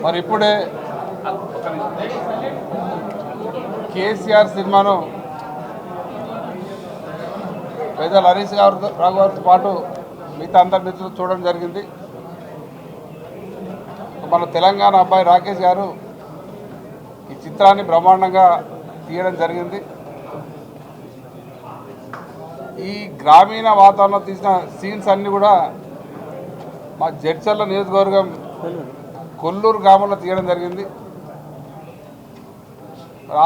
మరి ఇప్పుడే కేసీఆర్ సినిమాను పెద్దల హరీష్ రావు గారితో పాటు మిగతా అందరి మిత్రులు చూడడం జరిగింది. మన తెలంగాణ అబ్బాయి రాకేష్ గారు ఈ చిత్రాన్ని బ్రహ్మాండంగా తీయడం జరిగింది. ఈ గ్రామీణ వాతావరణంలో తీసిన సీన్స్ అన్నీ కూడా మా జడ్చర్ల నియోజకవర్గం కొల్లూరు గ్రామంలో తీయడం జరిగింది.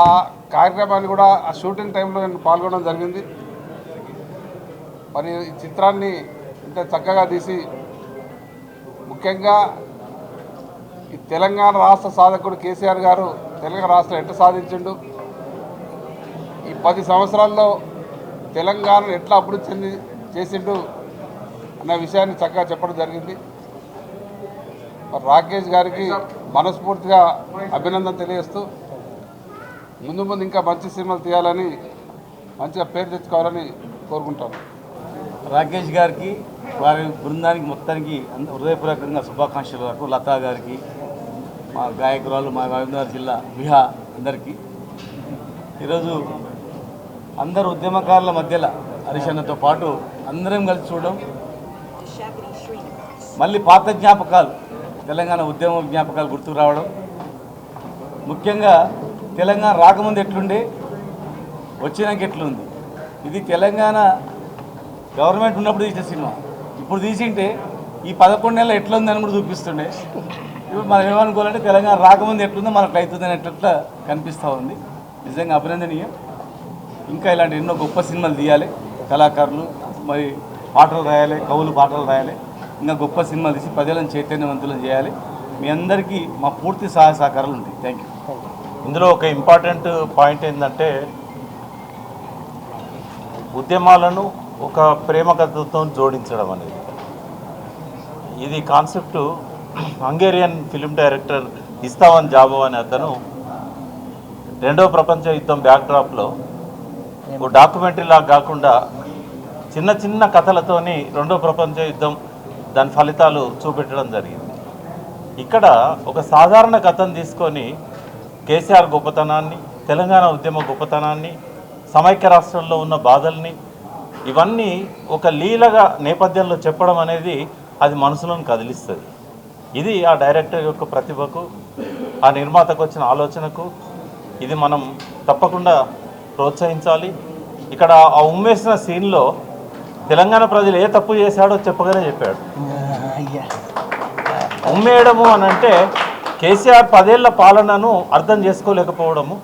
ఆ కార్యక్రమాన్ని కూడా ఆ షూటింగ్ టైంలో నేను పాల్గొనడం జరిగింది. మరి ఈ చిత్రాన్ని ఇంత చక్కగా తీసి ముఖ్యంగా ఈ తెలంగాణ రాష్ట్ర సాధకుడు కేసీఆర్ గారు తెలంగాణ రాష్ట్రం ఎట్లా సాధించిండు, ఈ 10 సంవత్సరాల్లో తెలంగాణను ఎట్లా అభివృద్ధి చేసిండు అన్న విషయాన్ని చక్కగా చెప్పడం జరిగింది. మరి రాకేష్ గారికి మనస్ఫూర్తిగా అభినందన తెలియజేస్తూ ముందు ముందు ఇంకా మంచి సినిమాలు తీయాలని మంచిగా పేరు తెచ్చుకోవాలని కోరుకుంటాను. రాకేష్ గారికి వారి బృందానికి మొత్తానికి హృదయపూర్వకంగా శుభాకాంక్షలు. వరకు లతా గారికి, మా గాయకురాలు, మా మహబూబ్నగర్ జిల్లా విహా అందరికీ ఈరోజు అందరు ఉద్యమకారుల మధ్యలో హరిశన్నతో పాటు అందరం కలిసి చూడడం, మళ్ళీ పాత జ్ఞాపకాలు, తెలంగాణ ఉద్యమ జ్ఞాపకాలు గుర్తుకు రావడం, ముఖ్యంగా తెలంగాణ రాకముందు ఎట్లుండే, వచ్చినాక ఎట్లుంది. ఇది తెలంగాణ గవర్నమెంట్ ఉన్నప్పుడు తీసిన సినిమా. ఇప్పుడు తీసింటే ఈ 11 నెలలు ఎట్లుందని కూడా చూపిస్తుండే. ఇప్పుడు మనం ఏమనుకోవాలంటే తెలంగాణ రాకముందు ఎట్లుందో మనకు అవుతుందని ఎట్లా కనిపిస్తూ ఉంది. నిజంగా అభినందనీయం. ఇంకా ఇలాంటి ఎన్నో గొప్ప సినిమాలు తీయాలి. కళాకారులు మరి పాటలు రాయాలి, కవులు పాటలు రాయాలి. ఇంకా గొప్ప సినిమాలు తీసి ప్రజలను చైతన్యవంతులను చేయాలి. మీ అందరికీ మా పూర్తి సహాయ సహకారాలు ఉంటాయి. Thank you. ఇందులో ఒక ఇంపార్టెంట్ పాయింట్ ఏంటంటే ఉద్యమాలను ఒక ప్రేమ కథతో జోడించడం అనేది. ఇది కాన్సెప్టు హంగేరియన్ ఫిల్మ్ డైరెక్టర్ ఇస్తావన్ జాబోవ్ అనే అతను 2వ ప్రపంచ యుద్ధం బ్యాక్డ్రాప్లో ఓ డాక్యుమెంటరీలా కాకుండా చిన్న చిన్న కథలతోని 2వ ప్రపంచ యుద్ధం దాని ఫలితాలు చూపెట్టడం జరిగింది. ఇక్కడ ఒక సాధారణ కథను తీసుకొని కేసీఆర్ గొప్పతనాన్ని, తెలంగాణ ఉద్యమ గొప్పతనాన్ని, సమైక్య రాష్ట్రంలో ఉన్న బాధల్ని ఇవన్నీ ఒక లీలగా నేపథ్యంలో చెప్పడం అనేది అది మనసులను కదిలిస్తుంది. ఇది ఆ డైరెక్టర్ యొక్క ప్రతిభకు, ఆ నిర్మాతకు వచ్చిన ఆలోచనకు ఇది మనం తప్పకుండా ప్రోత్సహించాలి. ఇక్కడ ఆ ఉమ్మేసిన సీన్లో తెలంగాణ ప్రజలు ఏ తప్పు చేశాడో చెప్పగానే చెప్పాడు. ఉమ్మేయడము అని అంటే కేసీఆర్ 10 ఏళ్ల పాలనను అర్థం చేసుకోలేకపోవడము.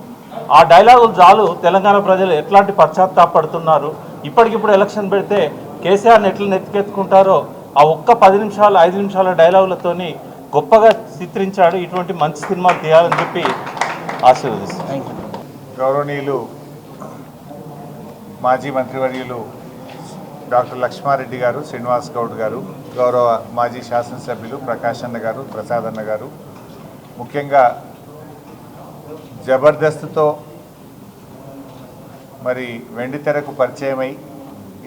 ఆ డైలాగులు చాలు తెలంగాణ ప్రజలు ఎట్లాంటి పశ్చాత్తాపడుతున్నారు, ఇప్పటికిప్పుడు ఎలక్షన్ పెడితే కేసీఆర్ని ఎట్లా నెత్తికెత్తుకుంటారో ఆ ఒక్క 10 నిమిషాలు 5 నిమిషాల డైలాగులతోని గొప్పగా చిత్రించాడు. ఇటువంటి మంచి సినిమాలు తీయాలని చెప్పి ఆశీర్వదిస్తాను. గౌరవనీయులు మాజీ మంత్రివర్యులు డాక్టర్ లక్ష్మారెడ్డి గారు, శ్రీనివాస్ గౌడ్ గారు, గౌరవ మాజీ శాసనసభ్యులు ప్రకాష్ అన్న గారు, ప్రసాద్ అన్న గారు, ముఖ్యంగా జబర్దస్త్తో మరి వెండితెరకు పరిచయమై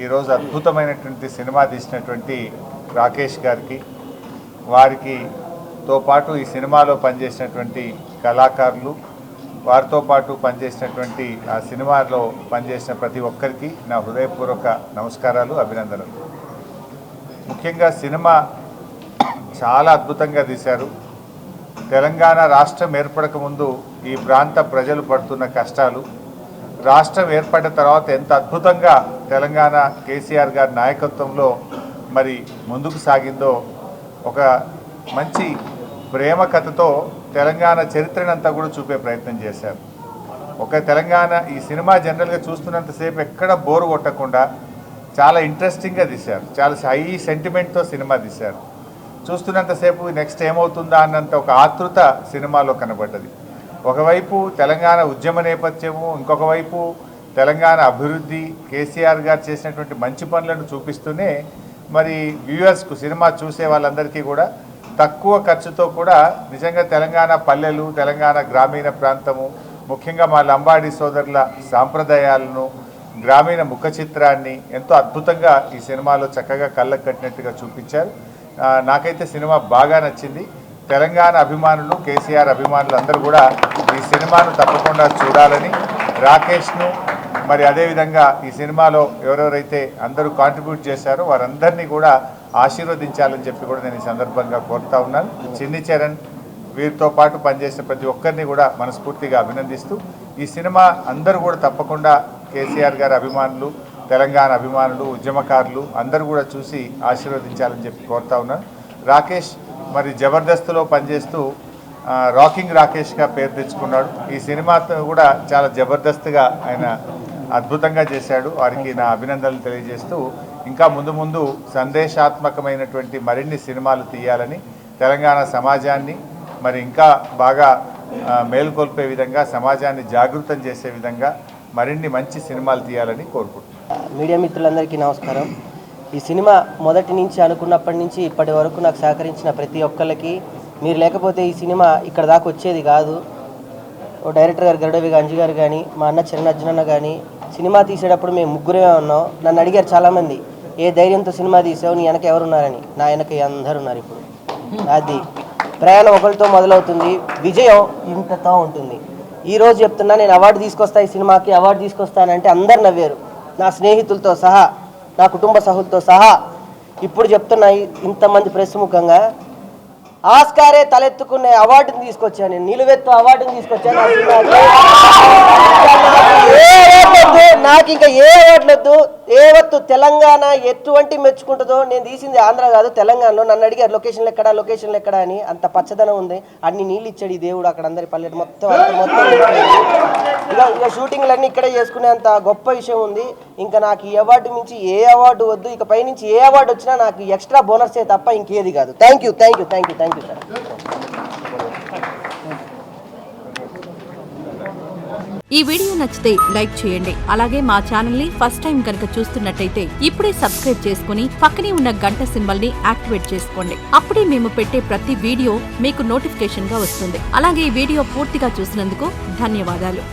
ఈరోజు అద్భుతమైనటువంటి సినిమా తీసినటువంటి రాకేష్ గారికి, వారితో పాటు ఈ సినిమాలో పనిచేసినటువంటి కళాకారులు, వారితో పాటు పనిచేసినటువంటి ఆ సినిమాలో పనిచేసిన ప్రతి ఒక్కరికి నా హృదయపూర్వక నమస్కారాలు, అభినందనలు. ముఖ్యంగా సినిమా చాలా అద్భుతంగా తీశారు. తెలంగాణ రాష్ట్రం ఏర్పడక ముందు ఈ ప్రాంత ప్రజలు పడుతున్న కష్టాలు, రాష్ట్రం ఏర్పడిన తర్వాత ఎంత అద్భుతంగా తెలంగాణ కేసీఆర్ గారి నాయకత్వంలో మరి ముందుకు సాగిందో ఒక మంచి ప్రేమ కథతో తెలంగాణ చరిత్రనంతా కూడా చూపే ప్రయత్నం చేశారు. ఒక తెలంగాణ ఈ సినిమా జనరల్గా చూస్తున్నంతసేపు ఎక్కడ బోరు కొట్టకుండా చాలా ఇంట్రెస్టింగ్గా తీశారు. చాలా హై సెంటిమెంట్తో సినిమా తీశారు. చూస్తున్నంతసేపు నెక్స్ట్ ఏమవుతుందా అన్నంత ఒక ఆతృత సినిమాలో కనబడ్డది. ఒకవైపు తెలంగాణ ఉద్యమ నేపథ్యము, ఇంకొక వైపు తెలంగాణ అభివృద్ధి, కేసీఆర్ గారు చేసినటువంటి మంచి పనులను చూపిస్తూనే మరి వ్యూయర్స్కు, సినిమా చూసే వాళ్ళందరికీ కూడా తక్కువ ఖర్చుతో కూడా నిజంగా తెలంగాణ పల్లెలు, తెలంగాణ గ్రామీణ ప్రాంతము, ముఖ్యంగా మా లంబాడి సోదరుల సాంప్రదాయాలను, గ్రామీణ ముఖ చిత్రాన్ని ఎంతో అద్భుతంగా ఈ సినిమాలో చక్కగా కళ్ళకు కట్టినట్టుగా చూపించారు. నాకైతే సినిమా బాగా నచ్చింది. తెలంగాణ అభిమానులు, కేసీఆర్ అభిమానులు అందరూ కూడా ఈ సినిమాను తప్పకుండా చూడాలని, రాకేష్ను మరి అదేవిధంగా ఈ సినిమాలో ఎవరెవరైతే అందరూ కాంట్రిబ్యూట్ చేశారో వారందరినీ కూడా ఆశీర్వదించాలని చెప్పి కూడా నేను ఈ సందర్భంగా కోరుతా ఉన్నాను. చిన్ని చరణ్ వీరితో పాటు పనిచేసిన ప్రతి ఒక్కరిని కూడా మనస్ఫూర్తిగా అభినందిస్తూ ఈ సినిమా అందరూ కూడా తప్పకుండా కేసీఆర్ గారి అభిమానులు, తెలంగాణ అభిమానులు, ఉద్యమకారులు అందరూ కూడా చూసి ఆశీర్వదించాలని చెప్పి కోరుతా ఉన్నాను. రాకేష్ మరి జబర్దస్త్లో పనిచేస్తూ రాకింగ్ రాకేష్గా పేరు తెచ్చుకున్నాడు. ఈ సినిమాతో కూడా చాలా జబర్దస్త్గా ఆయన అద్భుతంగా చేశాడు. వారికి నా అభినందనలు తెలియజేస్తూ ఇంకా ముందు ముందు సందేశాత్మకమైనటువంటి మరిన్ని సినిమాలు తీయాలని, తెలంగాణ సమాజాన్ని మరి ఇంకా బాగా మేలుకొల్పే విధంగా, సమాజాన్ని జాగృతం చేసే విధంగా మరిన్ని మంచి సినిమాలు తీయాలని కోరుకుంటున్నాను. మీడియా మిత్రులందరికీ నమస్కారం. ఈ సినిమా మొదటి నుంచి అనుకున్నప్పటి నుంచి ఇప్పటి వరకు నాకు సహకరించిన ప్రతి ఒక్కరికి, మీరు లేకపోతే ఈ సినిమా ఇక్కడ దాకా వచ్చేది కాదు. డైరెక్టర్ గారు గరుడవి అంజు గారు కానీ, మా అన్న చరణ్ అర్జునన్న కానీ, సినిమా తీసేటప్పుడు మేము ముగ్గురే ఉన్నాం. నన్ను అడిగారు చాలామంది, ఏ ధైర్యంతో సినిమా తీసావు, నీ వెనక ఎవరున్నారని. నా వెనక అందరు ఉన్నారు. ఇప్పుడు అది ప్రయాణం ఒకరితో మొదలవుతుంది, విజయం ఇంతతో ఉంటుంది. ఈరోజు చెప్తున్నా, నేను అవార్డు తీసుకొస్తా, ఈ సినిమాకి అవార్డు తీసుకొస్తానంటే అందరు నవ్వారు, నా స్నేహితులతో సహా, నా కుటుంబ సభ్యులతో సహా. ఇప్పుడు చెప్తున్నా ఇంతమంది ప్రెస్ ముఖంగా, ఆస్కారే తలెత్తుకునే అవార్డుని తీసుకొచ్చాను, నేను నిలువెత్తు అవార్డుని తీసుకొచ్చాను. నాకు ఇంకా ఏ అవార్డులు వద్దు. ఏవత్తు తెలంగాణ ఎటువంటి మెచ్చుకుంటుందో, నేను తీసింది ఆంధ్ర కాదు తెలంగాణలో. నన్ను అడిగారు లొకేషన్లు ఎక్కడా అని. అంత పచ్చదనం ఉంది, అన్ని నీళ్ళు ఇచ్చాడు ఈ దేవుడు. అక్కడ అందరి పల్లెట మొత్తం ఇక షూటింగ్లన్నీ ఇక్కడే చేసుకునేంత గొప్ప విషయం ఉంది. ఇంకా నాకు ఈ అవార్డు మించి ఏ అవార్డు వద్దు. ఇక పైనుంచి ఏ అవార్డు వచ్చినా నాకు ఎక్స్ట్రా బోనర్సే తప్ప ఇంకేది కాదు. Thank you sir. ఈ వీడియో నచ్చితే లైక్ చేయండి. అలాగే మా ఛానల్ ని ఫస్ట్ టైం కనుక చూస్తున్నట్టయితే ఇప్పుడే సబ్స్క్రైబ్ చేసుకుని పక్కనే ఉన్న గంట సింబల్ ని యాక్టివేట్ చేసుకోండి. అప్పుడే మేము పెట్టే ప్రతి వీడియో మీకు నోటిఫికేషన్ గా వస్తుంది. అలాగే ఈ వీడియో పూర్తిగా చూసినందుకు ధన్యవాదాలు.